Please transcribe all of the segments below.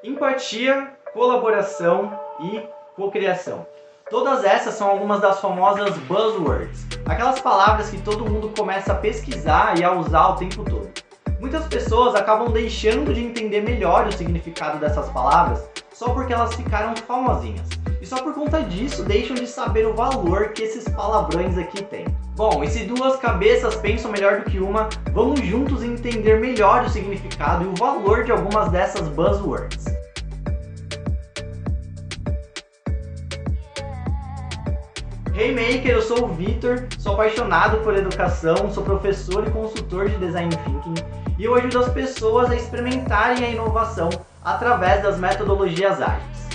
Empatia, colaboração e cocriação. Todas essas são algumas das famosas buzzwords, aquelas palavras que todo mundo começa a pesquisar e a usar o tempo todo. Muitas pessoas acabam deixando de entender melhor o significado dessas palavras só porque elas ficaram famosinhas. E só por conta disso deixam de saber o valor que esses palavrões aqui têm. Bom, e se duas cabeças pensam melhor do que uma, vamos juntos entender melhor o significado e o valor de algumas dessas buzzwords. Hey Maker, eu sou o Vitor, sou apaixonado por educação, sou professor e consultor de Design Thinking e eu ajudo as pessoas a experimentarem a inovação através das metodologias ágeis.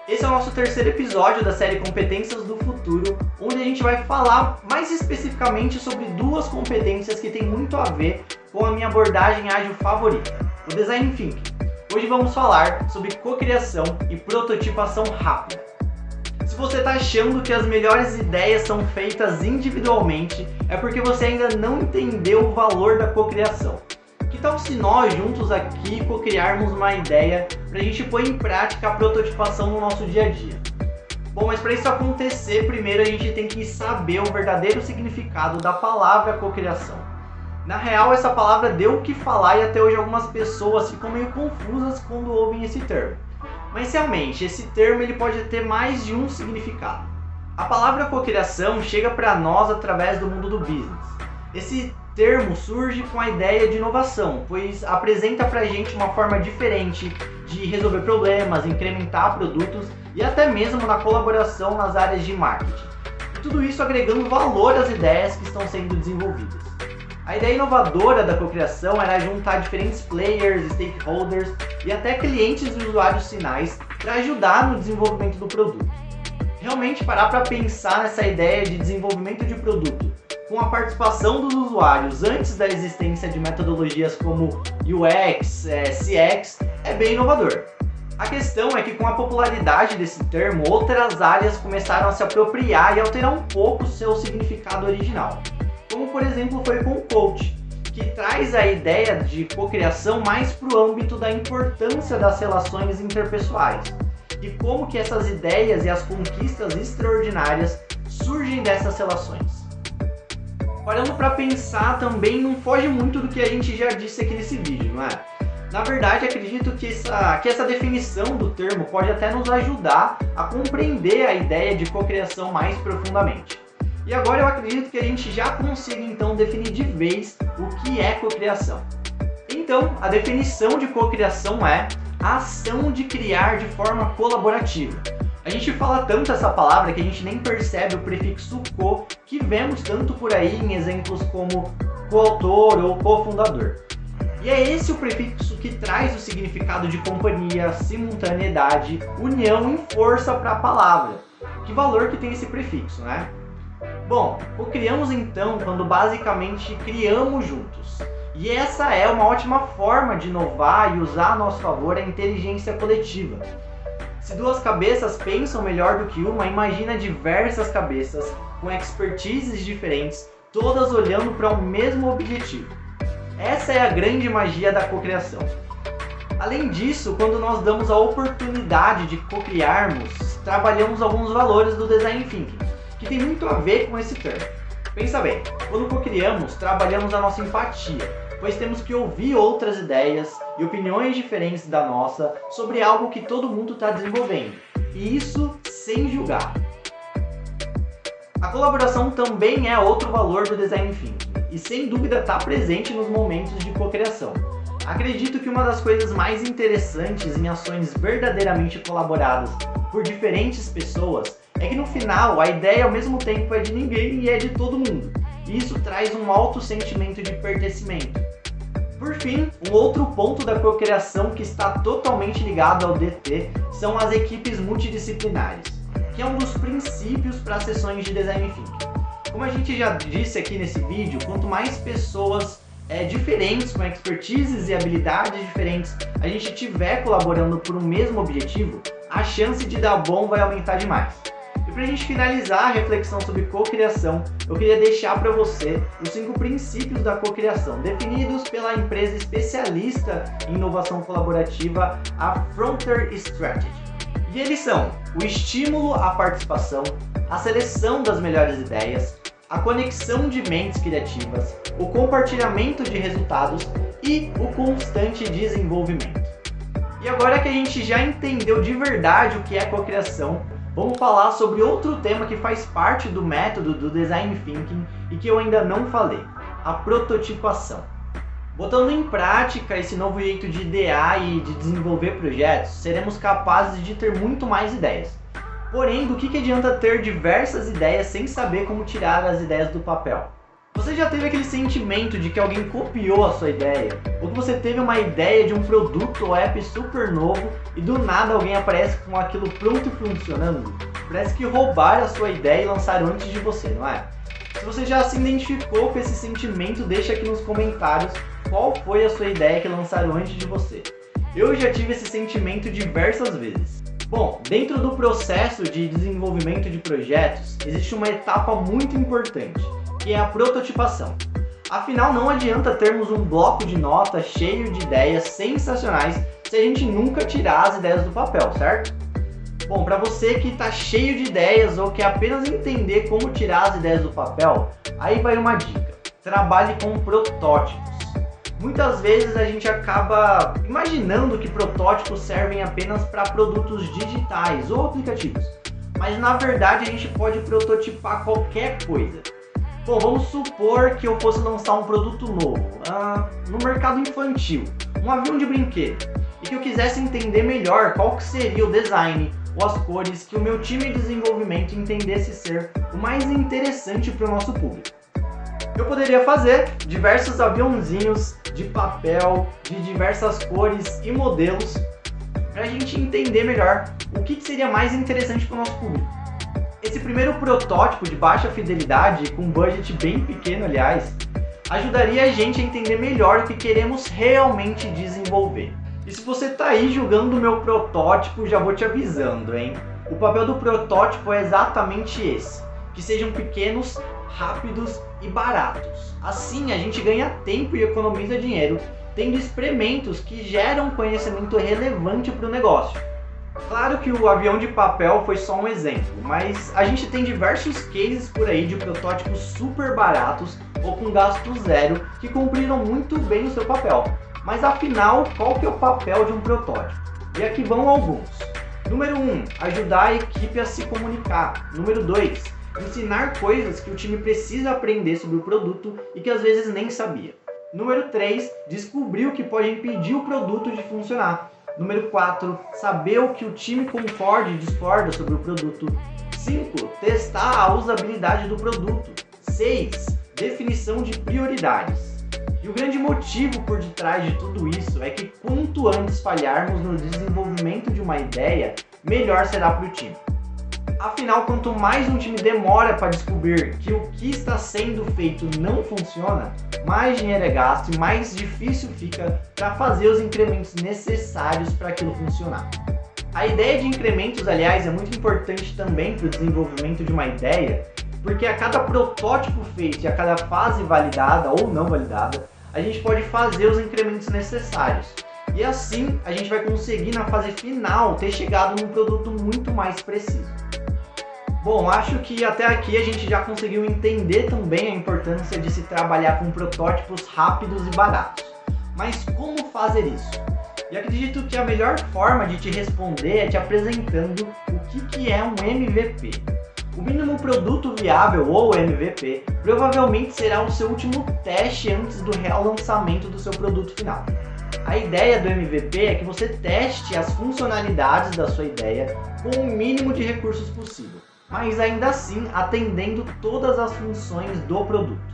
Esse é o nosso terceiro episódio da série Competências do Futuro, onde a gente vai falar mais especificamente sobre duas competências que têm muito a ver com a minha abordagem ágil favorita, o Design Thinking. Hoje vamos falar sobre cocriação e prototipação rápida. Se você está achando que as melhores ideias são feitas individualmente, é porque você ainda não entendeu o valor da cocriação. Que tal se nós juntos aqui cocriarmos uma ideia para a gente pôr em prática a prototipação no nosso dia a dia? Bom, mas para isso acontecer, primeiro a gente tem que saber o verdadeiro significado da palavra cocriação. Na real, essa palavra deu o que falar e até hoje algumas pessoas ficam meio confusas quando ouvem esse termo. Mas realmente, esse termo ele pode ter mais de um significado. A palavra cocriação chega para nós através do mundo do business. Esse termo surge com a ideia de inovação, pois apresenta para a gente uma forma diferente de resolver problemas, incrementar produtos e até mesmo na colaboração nas áreas de marketing. E tudo isso agregando valor às ideias que estão sendo desenvolvidas. A ideia inovadora da cocriação era juntar diferentes players, stakeholders e até clientes e usuários finais para ajudar no desenvolvimento do produto. Realmente parar para pensar nessa ideia de desenvolvimento de produto com a participação dos usuários antes da existência de metodologias como UX, CX, é bem inovador. A questão é que com a popularidade desse termo, outras áreas começaram a se apropriar e alterar um pouco o seu significado original. Como por exemplo foi com o coach, que traz a ideia de cocriação mais para o âmbito da importância das relações interpessoais e como que essas ideias e as conquistas extraordinárias surgem dessas relações. Parando para pensar também não foge muito do que a gente já disse aqui nesse vídeo, não é? Na verdade, acredito que essa definição do termo pode até nos ajudar a compreender a ideia de cocriação mais profundamente. E agora eu acredito que a gente já consiga então definir de vez o que é cocriação. Então, a definição de cocriação é a ação de criar de forma colaborativa. A gente fala tanto essa palavra que a gente nem percebe o prefixo co, que vemos tanto por aí em exemplos como coautor ou cofundador. E é esse o prefixo que traz o significado de companhia, simultaneidade, união e força para a palavra. Que valor que tem esse prefixo, né? Bom, cocriamos então quando basicamente criamos juntos. E essa é uma ótima forma de inovar e usar a nosso favor a inteligência coletiva. Se duas cabeças pensam melhor do que uma, imagina diversas cabeças com expertises diferentes, todas olhando para o mesmo objetivo. Essa é a grande magia da cocriação. Além disso, quando nós damos a oportunidade de cocriarmos, trabalhamos alguns valores do Design Thinking, que tem muito a ver com esse termo. Pensa bem, quando cocriamos, trabalhamos a nossa empatia, pois temos que ouvir outras ideias e opiniões diferentes da nossa sobre algo que todo mundo está desenvolvendo, e isso sem julgar. A colaboração também é outro valor do Design Thinking, e sem dúvida está presente nos momentos de cocriação. Acredito que uma das coisas mais interessantes em ações verdadeiramente colaboradas por diferentes pessoas é que no final a ideia ao mesmo tempo é de ninguém e é de todo mundo. E isso traz um alto sentimento de pertencimento. Por fim, um outro ponto da cocriação que está totalmente ligado ao DT são as equipes multidisciplinares, que é um dos princípios para as sessões de Design Thinking. Como a gente já disse aqui nesse vídeo, quanto mais pessoas diferentes, com expertises e habilidades diferentes, a gente tiver colaborando por um mesmo objetivo, a chance de dar bom vai aumentar demais. E para a gente finalizar a reflexão sobre cocriação, eu queria deixar para você os 5 princípios da cocriação, definidos pela empresa especialista em inovação colaborativa, a Frontier Strategy. E eles são o estímulo à participação, a seleção das melhores ideias, a conexão de mentes criativas, o compartilhamento de resultados e o constante desenvolvimento. E agora que a gente já entendeu de verdade o que é cocriação, vamos falar sobre outro tema que faz parte do método do Design Thinking e que eu ainda não falei, a prototipação. Botando em prática esse novo jeito de idear e de desenvolver projetos, seremos capazes de ter muito mais ideias. Porém, do que adianta ter diversas ideias sem saber como tirar as ideias do papel? Você já teve aquele sentimento de que alguém copiou a sua ideia? Ou que você teve uma ideia de um produto ou app super novo e do nada alguém aparece com aquilo pronto e funcionando? Parece que roubaram a sua ideia e lançaram antes de você, não é? Se você já se identificou com esse sentimento, deixa aqui nos comentários qual foi a sua ideia que lançaram antes de você. Eu já tive esse sentimento diversas vezes. Bom, dentro do processo de desenvolvimento de projetos, existe uma etapa muito importante, que é a prototipação. Afinal, não adianta termos um bloco de notas cheio de ideias sensacionais se a gente nunca tirar as ideias do papel, certo? Bom, para você que está cheio de ideias ou quer apenas entender como tirar as ideias do papel, aí vai uma dica: trabalhe com protótipos. Muitas vezes a gente acaba imaginando que protótipos servem apenas para produtos digitais ou aplicativos, mas na verdade a gente pode prototipar qualquer coisa. Bom, vamos supor que eu fosse lançar um produto novo no mercado infantil, um avião de brinquedo, e que eu quisesse entender melhor qual que seria o design ou as cores que o meu time de desenvolvimento entendesse ser o mais interessante para o nosso público. Eu poderia fazer diversos aviãozinhos de papel, de diversas cores e modelos, para a gente entender melhor o que seria mais interessante para o nosso público. Esse primeiro protótipo de baixa fidelidade, com um budget bem pequeno aliás, ajudaria a gente a entender melhor o que queremos realmente desenvolver. E se você está aí julgando o meu protótipo, já vou te avisando, hein? O papel do protótipo é exatamente esse, que sejam pequenos, rápidos e baratos. Assim a gente ganha tempo e economiza dinheiro, tendo experimentos que geram conhecimento relevante para o negócio. Claro que o avião de papel foi só um exemplo, mas a gente tem diversos cases por aí de protótipos super baratos ou com gasto zero que cumpriram muito bem o seu papel. Mas afinal, qual que é o papel de um protótipo? E aqui vão alguns. Número 1, ajudar a equipe a se comunicar. Número 2, ensinar coisas que o time precisa aprender sobre o produto e que às vezes nem sabia. Número 3, descobrir o que pode impedir o produto de funcionar. Número 4, saber o que o time concorda e discorda sobre o produto. 5, testar a usabilidade do produto. 6, definição de prioridades. E o grande motivo por detrás de tudo isso é que quanto antes falharmos no desenvolvimento de uma ideia, melhor será para o time. Afinal, quanto mais um time demora para descobrir que o que está sendo feito não funciona, mais dinheiro é gasto e mais difícil fica para fazer os incrementos necessários para aquilo funcionar. A ideia de incrementos, aliás, é muito importante também para o desenvolvimento de uma ideia, porque a cada protótipo feito e a cada fase validada ou não validada, a gente pode fazer os incrementos necessários. E assim a gente vai conseguir na fase final ter chegado num produto muito mais preciso. Bom, acho que até aqui a gente já conseguiu entender também a importância de se trabalhar com protótipos rápidos e baratos. Mas como fazer isso? E acredito que a melhor forma de te responder é te apresentando o que é um MVP. O mínimo produto viável, ou MVP, provavelmente será o seu último teste antes do real lançamento do seu produto final. A ideia do MVP é que você teste as funcionalidades da sua ideia com o mínimo de recursos possível, mas ainda assim atendendo todas as funções do produto.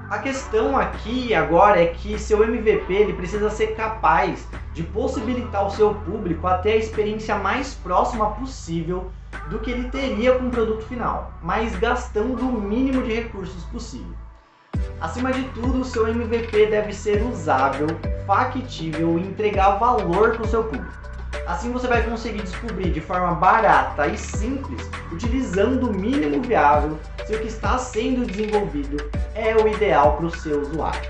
A questão aqui agora é que seu MVP ele precisa ser capaz de possibilitar ao seu público a ter a experiência mais próxima possível do que ele teria com o produto final, mas gastando o mínimo de recursos possível. Acima de tudo, o seu MVP deve ser usável, factível e entregar valor para o seu público. Assim você vai conseguir descobrir de forma barata e simples, utilizando o mínimo viável, se o que está sendo desenvolvido é o ideal para o seu usuário.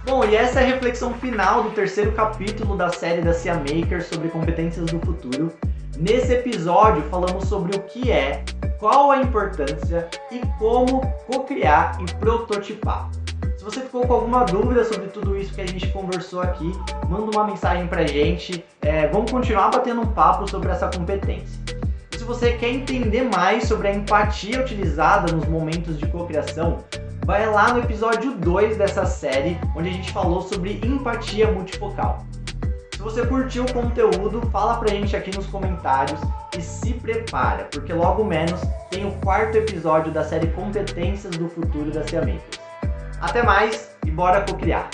Bom, e essa é a reflexão final do terceiro capítulo da série da CIA Maker sobre competências do futuro. Nesse episódio falamos sobre o que é, qual a importância e como co-criar e prototipar. Se você ficou com alguma dúvida sobre tudo isso que a gente conversou aqui, manda uma mensagem pra gente, vamos continuar batendo um papo sobre essa competência. E se você quer entender mais sobre a empatia utilizada nos momentos de cocriação, vai lá no episódio 2 dessa série, onde a gente falou sobre empatia multifocal. Se você curtiu o conteúdo, fala pra gente aqui nos comentários e se prepara, porque logo menos tem o 4º episódio da série Competências do Futuro da CIA Makers. Até mais e bora cocriar!